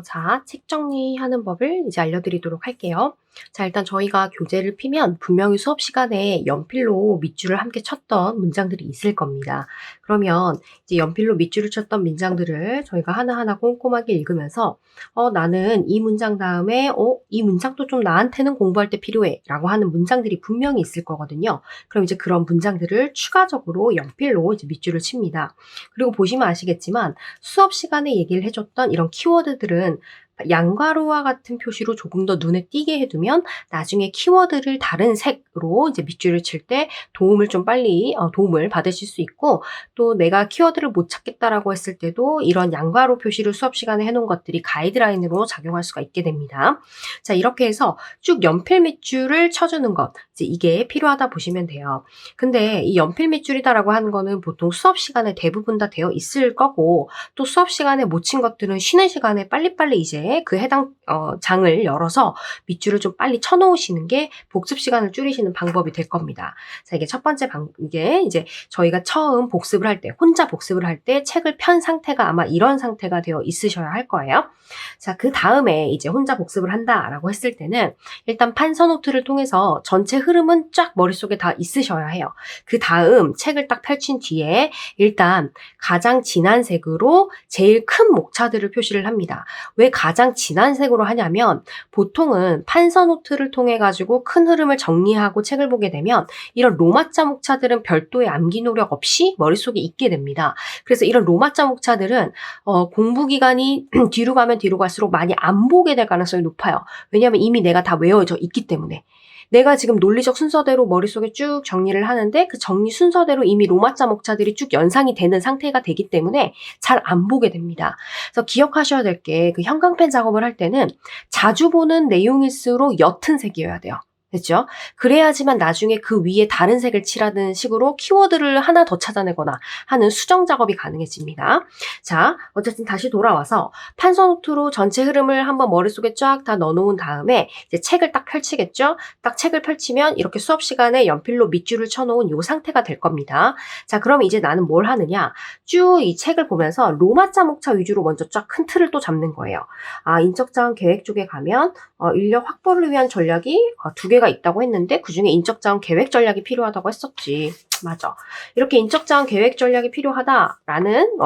자, 책 정리하는 법을 이제 알려드리도록 할게요. 자, 일단 저희가 교재를 피면 분명히 수업 시간에 연필로 밑줄을 함께 쳤던 문장들이 있을 겁니다. 그러면 이제 연필로 밑줄을 쳤던 문장들을 저희가 하나하나 꼼꼼하게 읽으면서 나는 이 문장 다음에 이 문장도 좀 나한테는 공부할 때 필요해 라고 하는 문장들이 분명히 있을 거거든요. 그럼 이제 그런 문장들을 추가적으로 연필로 이제 밑줄을 칩니다. 그리고 보시면 아시겠지만 수업 시간에 얘기를 해줬던 이런 키워드들은 양괄호와 같은 표시로 조금 더 눈에 띄게 해두면 나중에 키워드를 다른 색으로 이제 밑줄을 칠 때 도움을 좀 빨리 도움을 받으실 수 있고, 또 내가 키워드를 못 찾겠다라고 했을 때도 이런 양괄호 표시를 수업 시간에 해놓은 것들이 가이드라인으로 작용할 수가 있게 됩니다. 자, 이렇게 해서 쭉 연필 밑줄을 쳐주는 것, 이제 이게 필요하다 보시면 돼요. 근데 이 연필 밑줄이다라고 하는 거는 보통 수업 시간에 대부분 다 되어 있을 거고, 또 수업 시간에 못 친 것들은 쉬는 시간에 빨리빨리 이제 그 해당 장을 열어서 밑줄을 좀 빨리 쳐놓으시는 게 복습 시간을 줄이시는 방법이 될 겁니다. 자, 이게 첫 번째 이게 이제 저희가 처음 복습을 할 때, 혼자 복습을 할 때 책을 편 상태가 아마 이런 상태가 되어 있으셔야 할 거예요. 자, 그 다음에 이제 혼자 복습을 한다라고 했을 때는 일단 판서 노트를 통해서 전체 흐름은 쫙 머릿속에 다 있으셔야 해요. 그 다음 책을 딱 펼친 뒤에 일단 가장 진한 색으로 제일 큰 목차들을 표시를 합니다. 왜 가장 진한 색으로 하냐면 보통은 판서 노트를 통해 가지고 큰 흐름을 정리하고 책을 보게 되면 이런 로마자 목차들은 별도의 암기 노력 없이 머릿속에 있게 됩니다. 그래서 이런 로마자 목차들은 공부 기간이 뒤로 가면 뒤로 갈수록 많이 안 보게 될 가능성이 높아요. 왜냐하면 이미 내가 다 외워져 있기 때문에. 내가 지금 논리적 순서대로 머릿속에 쭉 정리를 하는데 그 정리 순서대로 이미 로마자 목차들이 쭉 연상이 되는 상태가 되기 때문에 잘 안 보게 됩니다. 그래서 기억하셔야 될 게 그 형광펜 작업을 할 때는 자주 보는 내용일수록 옅은 색이어야 돼요. 됐죠? 그래야지만 나중에 그 위에 다른 색을 칠하는 식으로 키워드를 하나 더 찾아내거나 하는 수정 작업이 가능해집니다. 자, 어쨌든 다시 돌아와서 판서 노트로 전체 흐름을 한번 머릿속에 쫙 다 넣어놓은 다음에 이제 책을 딱 펼치겠죠? 딱 책을 펼치면 이렇게 수업 시간에 연필로 밑줄을 쳐놓은 이 상태가 될 겁니다. 자, 그럼 이제 나는 뭘 하느냐? 쭉 이 책을 보면서 로마자 목차 위주로 먼저 쫙 큰 틀을 또 잡는 거예요. 인적자원 계획 쪽에 가면 인력 확보를 위한 전략이 두 개가 있다고 했는데 그중에 인적자원 계획 전략이 필요하다고 했었지. 맞아. 이렇게 인적자원 계획 전략이 필요하다라는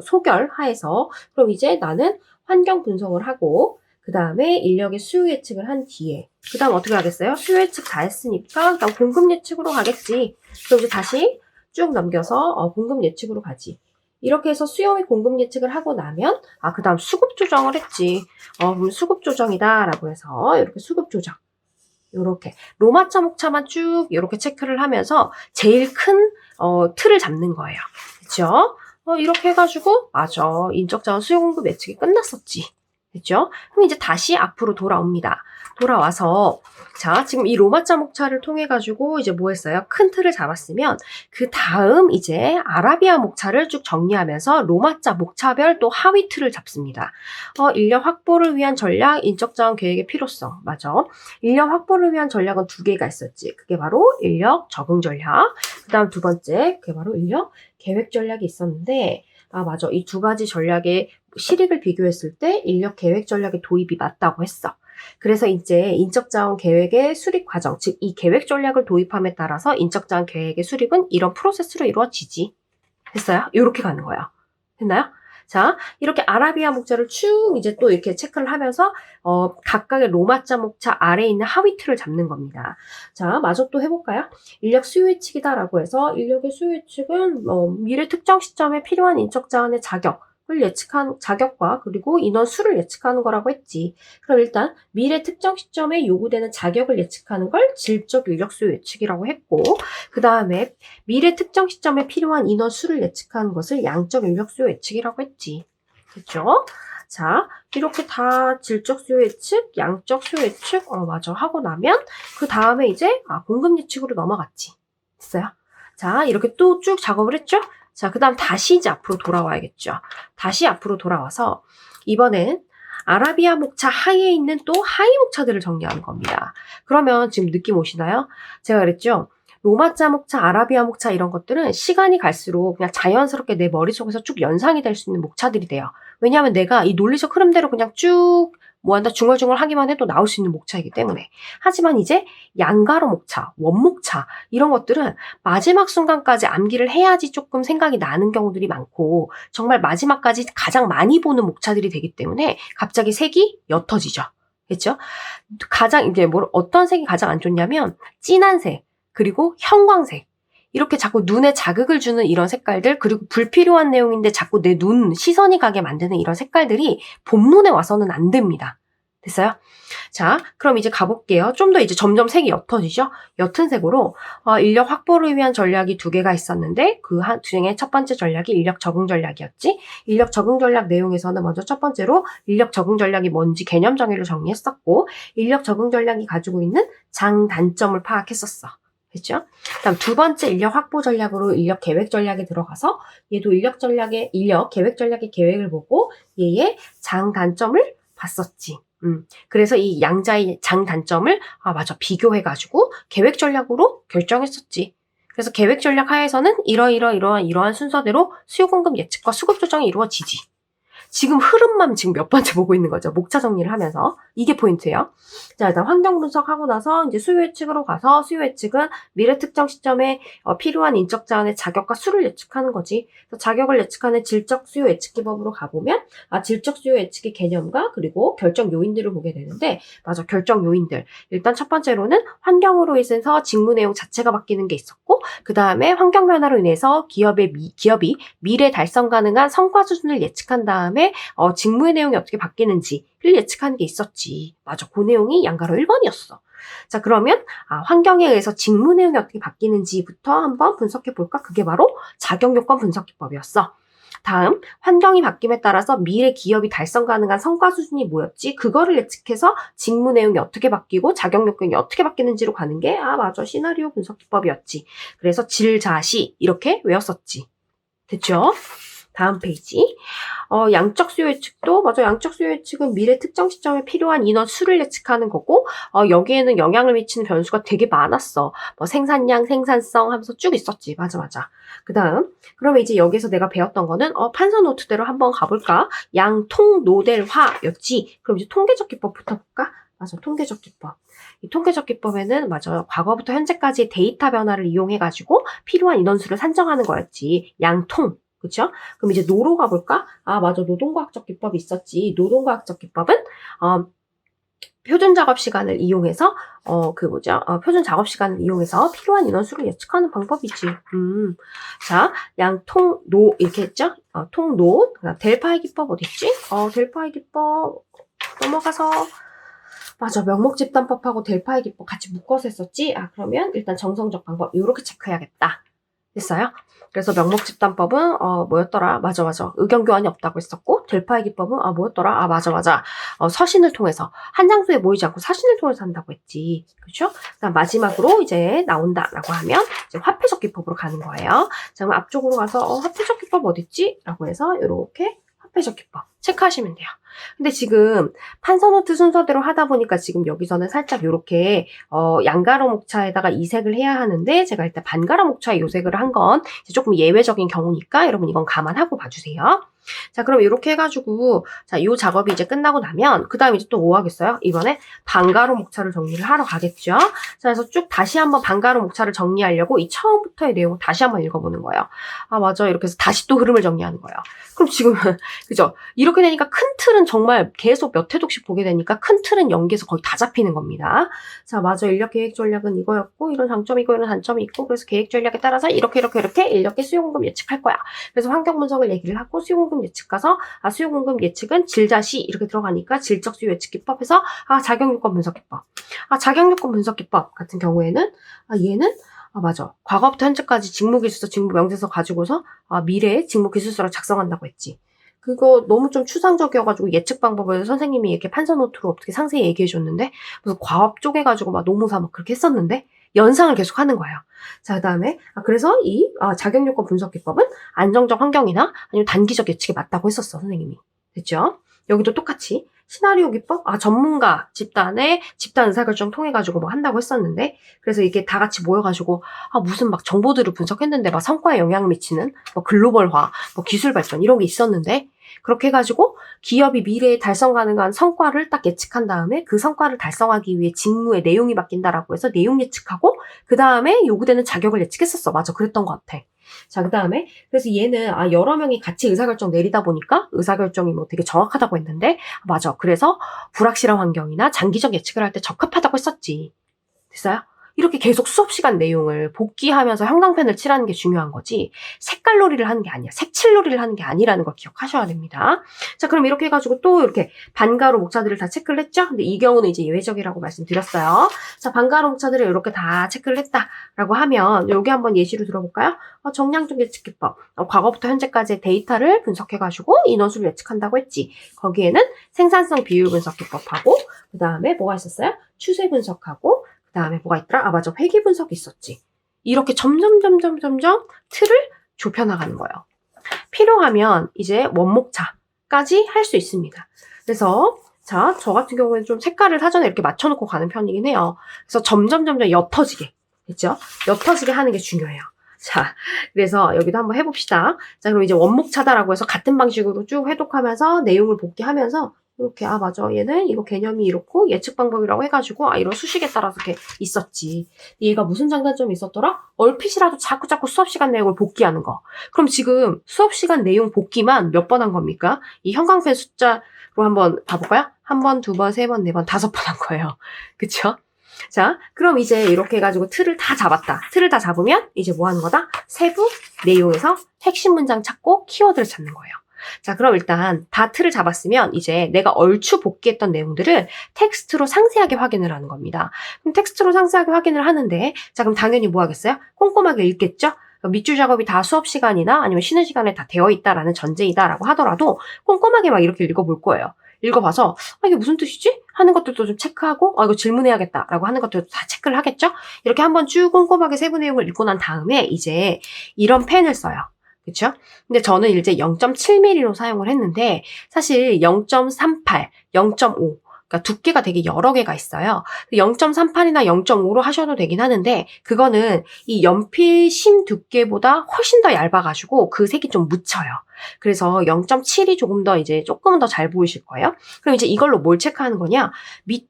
소결하에서 그럼 이제 나는 환경 분석을 하고 그 다음에 인력의 수요 예측을 한 뒤에 그 다음 어떻게 하겠어요? 수요 예측 다 했으니까 그다음 공급 예측으로 가겠지. 그럼 이제 다시 쭉 넘겨서 공급 예측으로 가지. 이렇게 해서 수요 및 공급 예측을 하고 나면 그 다음 수급 조정을 했지. 그럼 수급 조정이다라고 해서 이렇게 수급 조정. 요렇게 로마자 목차만 쭉 이렇게 체크를 하면서 제일 큰 틀을 잡는 거예요. 그렇죠? 이렇게 해가지고 맞아. 인적자원 수요 공급 예측이 끝났었지. 됐죠? 그럼 이제 다시 앞으로 돌아옵니다. 돌아와서 자, 지금 이 로마자 목차를 통해 가지고 이제 뭐 했어요? 큰 틀을 잡았으면 그 다음 이제 아라비아 목차를 쭉 정리하면서 로마자 목차별 또 하위 틀을 잡습니다. 인력 확보를 위한 전략, 인적 자원 계획의 필요성. 맞아. 인력 확보를 위한 전략은 두 개가 있었지. 그게 바로 인력 적응 전략. 그다음 두 번째, 그게 바로 인력 계획 전략이 있었는데 맞아. 이 두 가지 전략의 실익을 비교했을 때 인력 계획 전략의 도입이 맞다고 했어. 그래서 이제 인적자원 계획의 수립 과정, 즉 이 계획 전략을 도입함에 따라서 인적자원 계획의 수립은 이런 프로세스로 이루어지지. 됐어요? 이렇게 가는 거예요. 됐나요? 자, 이렇게 아라비아 목차를 쭉 이제 또 이렇게 체크를 하면서 각각의 로마자 목차 아래에 있는 하위 틀을 잡는 겁니다. 자, 마저 또 해볼까요? 인력 수요 예측이다라고 해서 인력의 수요 예측은 미래 특정 시점에 필요한 인적 자원의 자격을 예측한 자격과 그리고 인원 수를 예측하는 거라고 했지. 그럼 일단 미래 특정 시점에 요구되는 자격을 예측하는 걸 질적 인력 수요 예측이라고 했고, 그 다음에 미래 특정 시점에 필요한 인원 수를 예측하는 것을 양적 인력 수요 예측이라고 했지. 그렇죠? 자, 이렇게 다 질적 수요 예측, 양적 수요 예측, 맞아. 하고 나면 그 다음에 이제 공급 예측으로 넘어갔지. 됐어요? 자, 이렇게 또 쭉 작업을 했죠? 자, 그 다음 다시 이제 앞으로 돌아와야겠죠. 다시 앞으로 돌아와서 이번엔 아라비아 목차 하위에 있는 또 하위 목차들을 정리하는 겁니다. 그러면 지금 느낌 오시나요? 제가 그랬죠? 로마자 목차, 아라비아 목차 이런 것들은 시간이 갈수록 그냥 자연스럽게 내 머릿속에서 쭉 연상이 될 수 있는 목차들이 돼요. 왜냐하면 내가 이 논리적 흐름대로 그냥 쭉 뭐한다 중얼중얼 하기만 해도 나올 수 있는 목차이기 때문에. 하지만 이제 양가로 목차, 원목차 이런 것들은 마지막 순간까지 암기를 해야지 조금 생각이 나는 경우들이 많고 정말 마지막까지 가장 많이 보는 목차들이 되기 때문에 갑자기 색이 옅어지죠. 그렇죠? 가장 이제 어떤 색이 가장 안 좋냐면 진한 색 그리고 형광색 이렇게 자꾸 눈에 자극을 주는 이런 색깔들 그리고 불필요한 내용인데 자꾸 내 눈 시선이 가게 만드는 이런 색깔들이 본문에 와서는 안 됩니다. 됐어요? 자, 그럼 이제 가볼게요. 좀 더 이제 점점 색이 옅어지죠? 옅은 색으로 인력 확보를 위한 전략이 2개가 있었는데 그 중에 첫 번째 전략이 인력 적응 전략이었지. 인력 적응 전략 내용에서는 먼저 첫 번째로 인력 적응 전략이 뭔지 개념 정의를 정리했었고 인력 적응 전략이 가지고 있는 장단점을 파악했었어. 됐죠? 그다음 두 번째 인력 확보 전략으로 인력 계획 전략에 들어가서 얘도 인력 계획 전략의 계획을 보고 얘의 장단점을 봤었지. 그래서 이 양자의 장단점을 맞아 비교해가지고 계획 전략으로 결정했었지. 그래서 계획 전략 하에서는 이러한 순서대로 수요 공급 예측과 수급 조정이 이루어지지. 지금 흐름만 지금 몇 번째 보고 있는 거죠. 목차 정리를 하면서. 이게 포인트예요. 자, 일단 환경 분석하고 나서 이제 수요 예측으로 가서 수요 예측은 미래 특정 시점에 필요한 인적 자원의 자격과 수를 예측하는 거지. 그래서 자격을 예측하는 질적 수요 예측 기법으로 가보면 질적 수요 예측의 개념과 그리고 결정 요인들을 보게 되는데 맞아, 결정 요인들. 일단 첫 번째로는 환경으로 인해서 직무 내용 자체가 바뀌는 게 있었고 그 다음에 환경 변화로 인해서 기업이 미래 달성 가능한 성과 수준을 예측한 다음에 직무의 내용이 어떻게 바뀌는지를 예측하는 게 있었지. 맞아. 그 내용이 양가로 1번이었어. 자, 그러면 환경에 의해서 직무 내용이 어떻게 바뀌는지부터 한번 분석해 볼까? 그게 바로 작용요건 분석기법이었어. 다음, 환경이 바뀜에 따라서 미래 기업이 달성 가능한 성과 수준이 뭐였지? 그거를 예측해서 직무 내용이 어떻게 바뀌고 작용 요건이 어떻게 바뀌는지로 가는 게 맞아. 시나리오 분석기법이었지. 그래서 질자시 이렇게 외웠었지. 됐죠? 다음 페이지. 양적 수요 예측도 맞아. 양적 수요 예측은 미래 특정 시점에 필요한 인원 수를 예측하는 거고 여기에는 영향을 미치는 변수가 되게 많았어. 뭐 생산량, 생산성 하면서 쭉 있었지. 맞아. 그다음 그러면 이제 여기서 내가 배웠던 거는 판서 노트대로 한번 가볼까? 양통 노델화였지. 그럼 이제 통계적 기법부터 볼까? 맞아. 통계적 기법. 이 통계적 기법에는 맞아. 과거부터 현재까지 데이터 변화를 이용해가지고 필요한 인원수를 산정하는 거였지. 양통. 그쵸? 그럼 이제 노로 가볼까? 맞아. 노동과학적 기법이 있었지. 노동과학적 기법은, 표준 작업 시간을 이용해서, 표준 작업 시간을 이용해서 필요한 인원수를 예측하는 방법이지. 자, 양, 노, 이렇게 했죠? 통, 노. 델파이 기법 어딨지? 델파이 기법 넘어가서, 맞아. 명목집단법하고 델파이 기법 같이 묶어서 했었지? 그러면 일단 정성적 방법, 요렇게 체크해야겠다. 됐어요? 그래서 명목집단법은 뭐였더라? 맞아. 의견교환이 없다고 했었고 델파이 기법은 뭐였더라? 맞아. 서신을 통해서 한 장소에 모이지 않고 서신을 통해서 한다고 했지. 그렇죠? 그다음 마지막으로 이제 나온다라고 하면 이제 화폐적 기법으로 가는 거예요. 자, 그럼 앞쪽으로 가서 화폐적 기법 어딨지? 라고 해서 이렇게 화폐적 기법 체크하시면 돼요. 근데 지금 판서노트 순서대로 하다 보니까 지금 여기서는 살짝 이렇게 양가로 목차에다가 이색을 해야 하는데 제가 일단 반가로 목차에 요색을 한 건 조금 예외적인 경우니까 여러분 이건 감안하고 봐주세요. 자, 그럼 이렇게 해가지고 자, 요 작업이 이제 끝나고 나면 그 다음 이제 또 뭐 하겠어요? 이번에 반가로 목차를 정리를 하러 가겠죠. 자, 그래서 쭉 다시 한번 반가로 목차를 정리하려고 이 처음부터의 내용을 다시 한번 읽어보는 거예요. 맞아. 이렇게 해서 다시 또 흐름을 정리하는 거예요. 그럼 지금은 그죠? 이렇게 되니까 큰 틀은 정말 계속 몇 회독씩 보게 되니까 큰 틀은 연계에서 거의 다 잡히는 겁니다. 자, 맞아. 인력 계획 전략은 이거였고 이런 장점이 있고 이런 단점이 있고 그래서 계획 전략에 따라서 이렇게 인력의 수요 공급 예측할 거야. 그래서 환경 분석을 얘기를 하고 수요 공급 예측 가서 수요 공급 예측은 질자시 이렇게 들어가니까 질적 수요 예측 기법에서 작용 요건 분석 기법. 작용 요건 분석 기법 같은 경우에는 얘는 맞아. 과거부터 현재까지 직무기술서, 직무명세서 가지고서 미래의 직무기술서를 작성한다고 했지. 그거 너무 좀 추상적이어가지고 예측 방법을 선생님이 이렇게 판서 노트로 어떻게 상세히 얘기해줬는데 무슨 과업 쪼개가지고 막 노무사 막 그렇게 했었는데 연상을 계속 하는 거예요. 자, 그 다음에 그래서 이 작용요건 분석 기법은 안정적 환경이나 아니면 단기적 예측에 맞다고 했었어 선생님이. 됐죠? 여기도 똑같이 시나리오 기법? 전문가 집단 의사결정 통해가지고 뭐 한다고 했었는데, 그래서 이게 다 같이 모여가지고, 무슨 막 정보들을 분석했는데, 막 성과에 영향을 미치는, 뭐 글로벌화, 뭐 기술 발전, 이런 게 있었는데, 그렇게 해가지고 기업이 미래에 달성 가능한 성과를 딱 예측한 다음에 그 성과를 달성하기 위해 직무의 내용이 바뀐다라고 해서 내용 예측하고 그 다음에 요구되는 자격을 예측했었어. 맞아. 그랬던 것 같아. 자, 그 다음에 그래서 얘는 여러 명이 같이 의사결정 내리다 보니까 의사결정이 뭐 되게 정확하다고 했는데 맞아. 그래서 불확실한 환경이나 장기적 예측을 할 때 적합하다고 했었지. 됐어요? 이렇게 계속 수업 시간 내용을 복기하면서 형광펜을 칠하는 게 중요한 거지 색깔놀이를 하는 게 아니야. 색칠놀이를 하는 게 아니라는 걸 기억하셔야 됩니다. 자, 그럼 이렇게 해가지고 또 이렇게 반가로 목차들을 다 체크를 했죠? 근데 이 경우는 이제 예외적이라고 말씀드렸어요. 자, 반가로 목차들을 이렇게 다 체크를 했다라고 하면 여기 한번 예시로 들어볼까요? 정량적 예측 기법. 과거부터 현재까지의 데이터를 분석해가지고 인원수를 예측한다고 했지. 거기에는 생산성 비율 분석 기법하고 그 다음에 뭐가 있었어요? 추세 분석하고 그 다음에 뭐가 있더라? 맞아. 회귀 분석이 있었지. 이렇게 점점 틀을 좁혀나가는 거예요. 필요하면 이제 원목차까지 할 수 있습니다. 그래서 자, 저 같은 경우에는 좀 색깔을 사전에 이렇게 맞춰놓고 가는 편이긴 해요. 그래서 점점 옅어지게, 됐죠? 옅어지게 하는 게 중요해요. 자, 그래서 여기도 한번 해봅시다. 자, 그럼 이제 원목차다라고 해서 같은 방식으로 쭉 회독하면서 내용을 복기하면서 이렇게 맞아 얘는 이거 개념이 이렇고 예측 방법이라고 해가지고 이런 수식에 따라서 이렇게 있었지. 얘가 무슨 장단점이 있었더라? 얼핏이라도 자꾸 수업 시간 내용을 복기하는 거. 그럼 지금 수업 시간 내용 복기만 몇 번 한 겁니까? 이 형광펜 숫자로 한번 봐볼까요? 한 번, 두 번, 세 번, 네 번, 5번 한 거예요. 그쵸? 자, 그럼 이제 이렇게 해가지고 틀을 다 잡았다. 틀을 다 잡으면 이제 뭐 하는 거다? 세부 내용에서 핵심 문장 찾고 키워드를 찾는 거예요. 자, 그럼 일단 다 틀을 잡았으면 이제 내가 얼추 복기했던 내용들을 텍스트로 상세하게 확인을 하는 겁니다. 그럼 텍스트로 상세하게 확인을 하는데 자, 그럼 당연히 뭐 하겠어요? 꼼꼼하게 읽겠죠? 밑줄 작업이 다 수업 시간이나 아니면 쉬는 시간에 다 되어 있다라는 전제이다라고 하더라도 꼼꼼하게 막 이렇게 읽어볼 거예요. 읽어봐서 이게 무슨 뜻이지? 하는 것들도 좀 체크하고 이거 질문해야겠다라고 하는 것들도 다 체크를 하겠죠? 이렇게 한번 쭉 꼼꼼하게 세부 내용을 읽고 난 다음에 이제 이런 펜을 써요. 그쵸? 근데 저는 이제 0.7mm로 사용을 했는데 사실 0.38, 0.5 그러니까 두께가 되게 여러 개가 있어요. 0.38이나 0.5로 하셔도 되긴 하는데 그거는 이 연필 심 두께보다 훨씬 더 얇아가지고 그 색이 좀 묻혀요. 그래서 0.7이 조금 더 이제 조금 더 잘 보이실 거예요. 그럼 이제 이걸로 뭘 체크하는 거냐?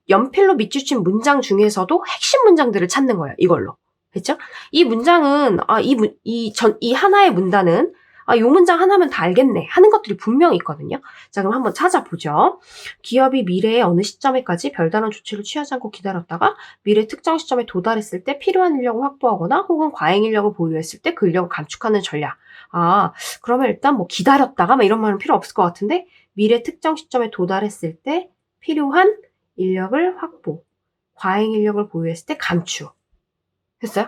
연필로 밑줄친 문장 중에서도 핵심 문장들을 찾는 거예요. 이걸로. 됐죠? 이 문장은 이 하나의 문단은 요 문장 하나면 다 알겠네 하는 것들이 분명히 있거든요. 자, 그럼 한번 찾아보죠. 기업이 미래의 어느 시점에까지 별다른 조치를 취하지 않고 기다렸다가 미래 특정 시점에 도달했을 때 필요한 인력을 확보하거나 혹은 과잉 인력을 보유했을 때 그 인력을 감축하는 전략. 그러면 일단 뭐 기다렸다가 막 이런 말은 필요 없을 것 같은데 미래 특정 시점에 도달했을 때 필요한 인력을 확보, 과잉 인력을 보유했을 때 감축. 됐어요?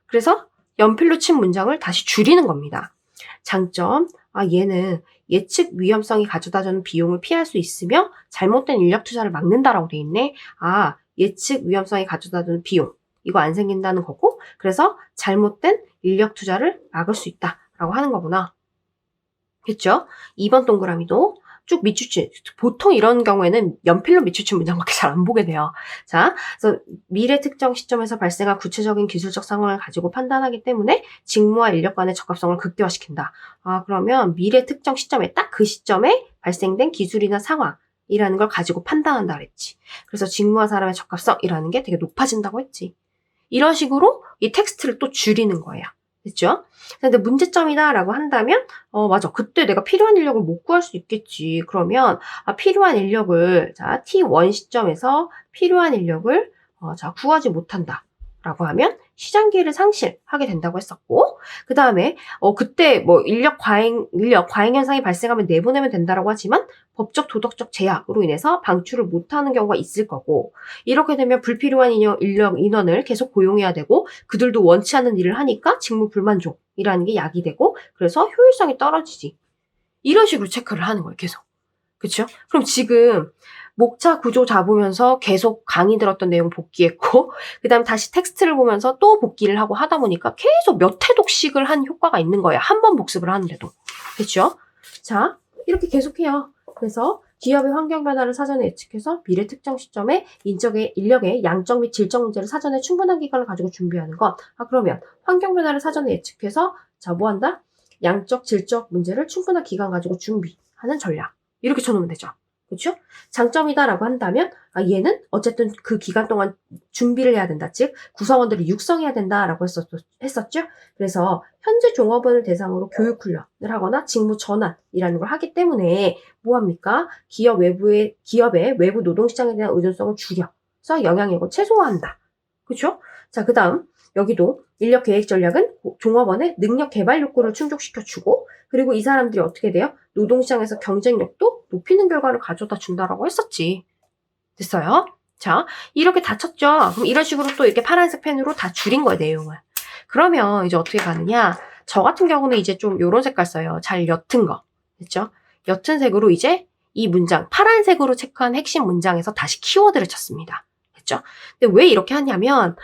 그래서 연필로 친 문장을 다시 줄이는 겁니다. 장점, 얘는 예측 위험성이 가져다주는 비용을 피할 수 있으며 잘못된 인력 투자를 막는다라고 돼 있네. 예측 위험성이 가져다주는 비용. 이거 안 생긴다는 거고 그래서 잘못된 인력 투자를 막을 수 있다라고 하는 거구나. 됐죠? 2번 동그라미도 쭉 밑줄친, 보통 이런 경우에는 연필로 밑줄친 문장밖에 잘 안 보게 돼요. 자, 그래서 미래 특정 시점에서 발생한 구체적인 기술적 상황을 가지고 판단하기 때문에 직무와 인력 간의 적합성을 극대화시킨다. 그러면 미래 특정 시점에 딱 그 시점에 발생된 기술이나 상황이라는 걸 가지고 판단한다 그랬지. 그래서 직무와 사람의 적합성이라는 게 되게 높아진다고 했지. 이런 식으로 이 텍스트를 또 줄이는 거예요. 됐죠? 근데 문제점이다라고 한다면 맞아. 그때 내가 필요한 인력을 못 구할 수 있겠지. 그러면 필요한 인력을 자 T1 시점에서 필요한 인력을 구하지 못한다. 라고 하면 시장 기회를 상실하게 된다고 했었고 그 다음에 그때 뭐 인력 과잉 현상이 발생하면 내보내면 된다라고 하지만 법적 도덕적 제약으로 인해서 방출을 못하는 경우가 있을 거고 이렇게 되면 불필요한 인원을 계속 고용해야 되고 그들도 원치 않는 일을 하니까 직무 불만족이라는 게 야기되고 그래서 효율성이 떨어지지. 이런 식으로 체크를 하는 거예요. 계속. 그렇죠? 그럼 지금 목차 구조 잡으면서 계속 강의 들었던 내용 복기했고 그 다음 다시 텍스트를 보면서 또 복기를 하고 하다 보니까 계속 몇 회독씩을 한 효과가 있는 거예요. 한 번 복습을 하는데도. 그렇죠? 자, 이렇게 계속해요. 그래서 기업의 환경 변화를 사전에 예측해서 미래 특정 시점에 인력의 양적 및 질적 문제를 사전에 충분한 기간을 가지고 준비하는 것. 그러면 환경 변화를 사전에 예측해서 뭐 한다? 양적, 질적 문제를 충분한 기간 가지고 준비. 하는 전략. 이렇게 쳐놓으면 되죠. 그렇죠? 장점이다라고 한다면 얘는 어쨌든 그 기간 동안 준비를 해야 된다. 즉 구성원들을 육성해야 된다라고 했었죠. 그래서 현재 종업원을 대상으로 교육 훈련을 하거나 직무 전환이라는 걸 하기 때문에 뭐합니까? 기업의 외부 노동시장에 대한 의존성을 줄여서 영향력을 최소화한다. 그렇죠? 자, 그 다음 여기도 인력 계획 전략은 종업원의 능력 개발 욕구를 충족시켜주고, 그리고 이 사람들이 어떻게 돼요? 노동시장에서 경쟁력도 높이는 결과를 가져다 준다라고 했었지. 됐어요? 자, 이렇게 다 쳤죠? 그럼 이런 식으로 또 이렇게 파란색 펜으로 다 줄인 거예요, 내용을. 그러면 이제 어떻게 가느냐? 저 같은 경우는 이제 좀 요런 색깔 써요. 잘 옅은 거. 됐죠? 옅은 색으로 이제 이 문장, 파란색으로 체크한 핵심 문장에서 다시 키워드를 쳤습니다. 됐죠? 근데 왜 이렇게 하냐면,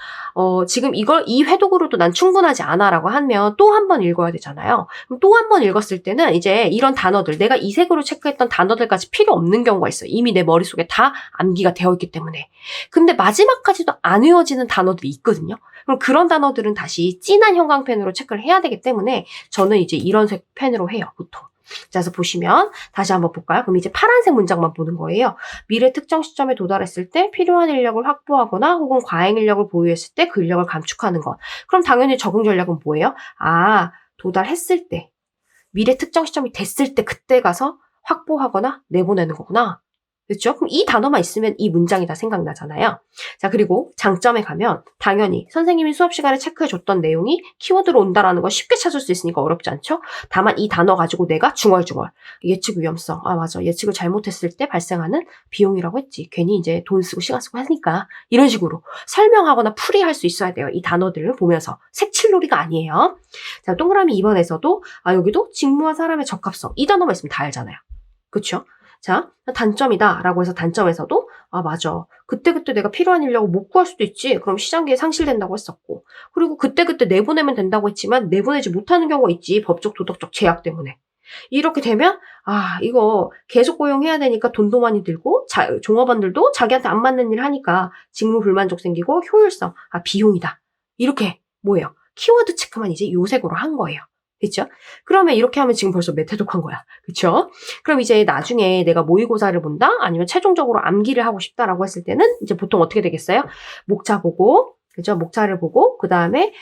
지금 이 회독으로도 난 충분하지 않아라고 하면 또 한 번 읽어야 되잖아요. 그럼 또 한 번 읽었을 때는 이제 이런 단어들, 내가 이 색으로 체크했던 단어들까지 필요 없는 경우가 있어요. 이미 내 머릿속에 다 암기가 되어 있기 때문에. 근데 마지막까지도 안 외워지는 단어들이 있거든요. 그럼 그런 단어들은 다시 진한 형광펜으로 체크를 해야 되기 때문에 저는 이제 이런 색 펜으로 해요, 보통. 자, 그래서 보시면 다시 한번 볼까요? 그럼 이제 파란색 문장만 보는 거예요. 미래 특정 시점에 도달했을 때 필요한 인력을 확보하거나 혹은 과잉 인력을 보유했을 때 그 인력을 감축하는 것. 그럼 당연히 적응 전략은 뭐예요? 도달했을 때, 미래 특정 시점이 됐을 때 그때 가서 확보하거나 내보내는 거구나. 그렇죠? 그럼 이 단어만 있으면 이 문장이 다 생각나잖아요. 자, 그리고 장점에 가면 당연히 선생님이 수업 시간에 체크해줬던 내용이 키워드로 온다라는 걸 쉽게 찾을 수 있으니까 어렵지 않죠? 다만 이 단어 가지고 내가 중얼중얼 예측 위험성, 맞아, 예측을 잘못했을 때 발생하는 비용이라고 했지. 괜히 이제 돈 쓰고 시간 쓰고 하니까 이런 식으로 설명하거나 풀이할 수 있어야 돼요. 이 단어들을 보면서 색칠놀이가 아니에요. 자, 동그라미 2번에서도 여기도 직무와 사람의 적합성, 이 단어만 있으면 다 알잖아요. 그렇죠? 자, 단점이다 라고 해서 단점에서도 맞아, 그때그때 내가 필요한 인력을 못 구할 수도 있지. 그럼 시장기에 상실된다고 했었고, 그리고 그때그때 내보내면 된다고 했지만 내보내지 못하는 경우가 있지. 법적 도덕적 제약 때문에. 이렇게 되면 이거 계속 고용해야 되니까 돈도 많이 들고 종업원들도 자기한테 안 맞는 일 하니까 직무 불만족 생기고 효율성, 비용이다. 이렇게 뭐예요? 키워드 체크만 이제 요색으로 한 거예요. 그쵸? 그러면 이렇게 하면 지금 벌써 메타독한 거야. 그쵸? 그럼 이제 나중에 내가 모의고사를 본다? 아니면 최종적으로 암기를 하고 싶다라고 했을 때는 이제 보통 어떻게 되겠어요? 목차 보고, 그죠? 목차를 보고, 그 다음에,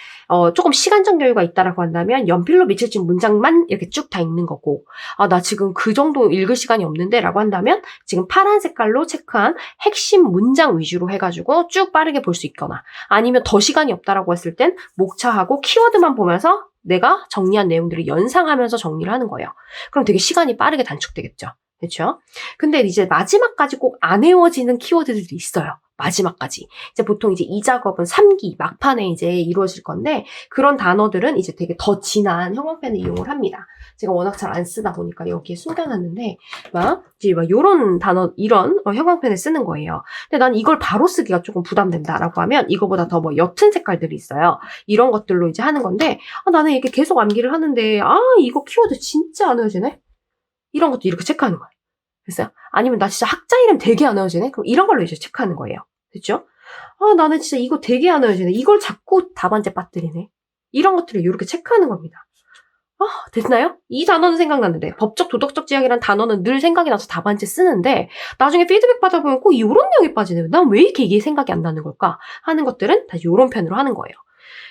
조금 시간적 여유가 있다라고 한다면 연필로 밑줄 문장만 이렇게 쭉 다 읽는 거고, 나 지금 그 정도 읽을 시간이 없는데 라고 한다면 지금 파란 색깔로 체크한 핵심 문장 위주로 해가지고 쭉 빠르게 볼 수 있거나, 아니면 더 시간이 없다라고 했을 땐 목차하고 키워드만 보면서 내가 정리한 내용들을 연상하면서 정리를 하는 거예요. 그럼 되게 시간이 빠르게 단축되겠죠. 그렇죠? 근데 이제 마지막까지 꼭 안 외워지는 키워드들이 있어요. 마지막까지. 이제 보통 이제 이 작업은 3기 막판에 이제 이루어질 건데, 그런 단어들은 이제 되게 더 진한 형광펜을 이용을 합니다. 제가 워낙 잘 안 쓰다 보니까 여기에 숨겨놨는데, 이제 요런 단어, 이런 형광펜을 쓰는 거예요. 근데 난 이걸 바로 쓰기가 조금 부담된다라고 하면 이거보다 더 옅은 색깔들이 있어요. 이런 것들로 이제 하는 건데, 나는 이게 계속 암기를 하는데, 이거 키워드 진짜 안 외워지네? 이런 것도 이렇게 체크하는 거예요. 됐어요? 아니면 나 진짜 학자 이름 되게 안 외워지네? 그럼 이런 걸로 이제 체크하는 거예요. 됐죠? 나는 진짜 이거 되게 안 외워지네. 이걸 자꾸 답안지에 빠뜨리네. 이런 것들을 이렇게 체크하는 겁니다. 됐나요? 이 단어는 생각났는데, 법적 도덕적 지향이라는 단어는 늘 생각이 나서 답안지에 쓰는데, 나중에 피드백 받아보면 꼭 이런 내용이 빠지네. 난 왜 이렇게 이게 생각이 안 나는 걸까? 하는 것들은 다시 이런 편으로 하는 거예요.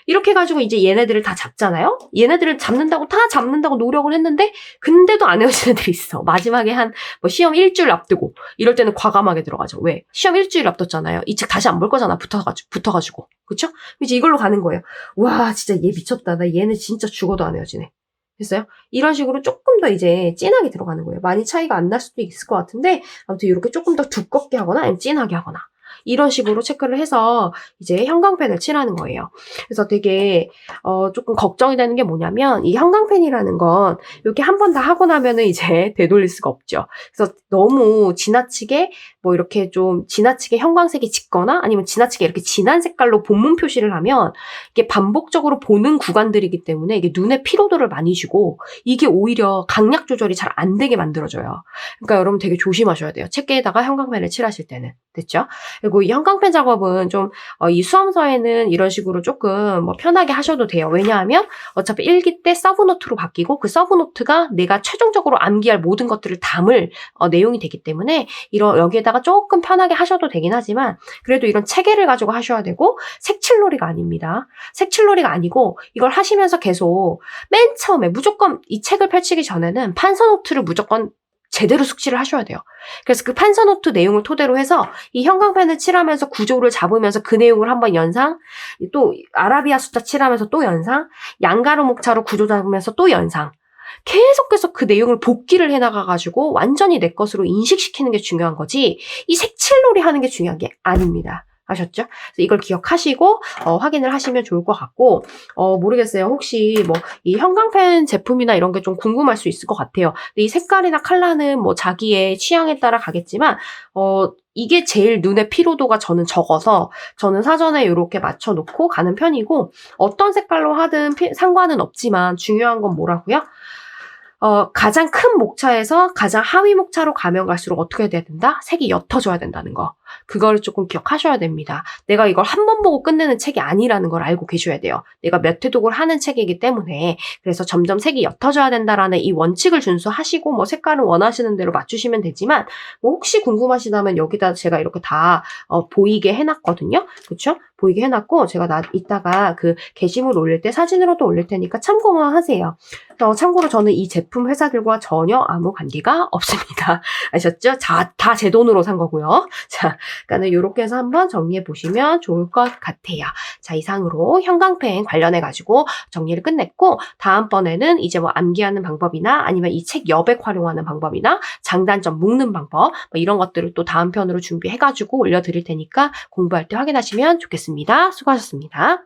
이렇게 해가지고 이제 얘네들을 다 잡잖아요? 얘네들을 다 잡는다고 노력을 했는데, 근데도 안 외워진 애들이 있어. 마지막에 시험 일주일 앞두고, 이럴 때는 과감하게 들어가죠. 왜? 시험 일주일 앞뒀잖아요. 이 책 다시 안 볼 거잖아. 붙어가지고. 그쵸? 이제 이걸로 가는 거예요. 와, 진짜 얘 미쳤다. 나 얘는 진짜 죽어도 안 외워지네. 됐어요? 이런 식으로 조금 더 이제 진하게 들어가는 거예요. 많이 차이가 안 날 수도 있을 것 같은데, 아무튼 이렇게 조금 더 두껍게 하거나, 아니면 진하게 하거나. 이런 식으로 체크를 해서 이제 형광펜을 칠하는 거예요. 그래서 되게 조금 걱정이 되는 게 뭐냐면, 이 형광펜이라는 건 이렇게 한 번 다 하고 나면은 이제 되돌릴 수가 없죠. 그래서 너무 지나치게 이렇게 좀 지나치게 형광색이 짙거나 아니면 지나치게 이렇게 진한 색깔로 본문 표시를 하면 이게 반복적으로 보는 구간들이기 때문에 이게 눈에 피로도를 많이 주고 이게 오히려 강약 조절이 잘 안 되게 만들어져요. 그러니까 여러분 되게 조심하셔야 돼요. 책에다가 형광펜을 칠하실 때는. 됐죠? 그리고 이 형광펜 작업은 좀 이 수험서에는 이런 식으로 조금 뭐 편하게 하셔도 돼요. 왜냐하면 어차피 일기 때 서브노트로 바뀌고 그 서브노트가 내가 최종적으로 암기할 모든 것들을 담을 내용이 되기 때문에 여기에다가 조금 편하게 하셔도 되긴 하지만 그래도 이런 체계를 가지고 하셔야 되고 색칠놀이가 아닙니다. 색칠놀이가 아니고 이걸 하시면서 계속 맨 처음에 무조건 이 책을 펼치기 전에는 판서노트를 무조건 제대로 숙지를 하셔야 돼요. 그래서 그 판서노트 내용을 토대로 해서 이 형광펜을 칠하면서 구조를 잡으면서 그 내용을 한번 연상, 또 아라비아 숫자 칠하면서 또 연상, 양가로 목차로 구조 잡으면서 또 연상, 계속해서 그 내용을 복기를 해나가가지고 완전히 내 것으로 인식시키는 게 중요한 거지 이 색칠놀이 하는 게 중요한 게 아닙니다. 아셨죠? 그래서 이걸 기억하시고 확인을 하시면 좋을 것 같고 모르겠어요. 혹시 뭐 이 형광펜 제품이나 이런 게 좀 궁금할 수 있을 것 같아요. 근데 이 색깔이나 컬러는 뭐 자기의 취향에 따라 가겠지만 이게 제일 눈의 피로도가 저는 적어서 저는 사전에 이렇게 맞춰놓고 가는 편이고 어떤 색깔로 하든 상관은 없지만 중요한 건 뭐라고요? 가장 큰 목차에서 가장 하위 목차로 가면 갈수록 어떻게 해야 된다? 색이 옅어져야 된다는 거. 그거를 조금 기억하셔야 됩니다. 내가 이걸 한 번 보고 끝내는 책이 아니라는 걸 알고 계셔야 돼요. 내가 몇 회독을 하는 책이기 때문에 그래서 점점 색이 옅어져야 된다라는 이 원칙을 준수하시고 뭐 색깔은 원하시는 대로 맞추시면 되지만 뭐 혹시 궁금하시다면 여기다 제가 이렇게 다 보이게 해놨거든요. 그렇죠? 보이게 해놨고 제가 이따가 그 게시물 올릴 때 사진으로도 올릴 테니까 참고만 하세요. 참고로 저는 이 제품 회사들과 전혀 아무 관계가 없습니다. 아셨죠? 다 제 돈으로 산 거고요. 자, 그러니까 이렇게 해서 한번 정리해 보시면 좋을 것 같아요. 자, 이상으로 형광펜 관련해가지고 정리를 끝냈고 다음번에는 이제 뭐 암기하는 방법이나 아니면 이 책 여백 활용하는 방법이나 장단점 묶는 방법 뭐 이런 것들을 또 다음 편으로 준비해가지고 올려드릴 테니까 공부할 때 확인하시면 좋겠습니다. 수고하셨습니다.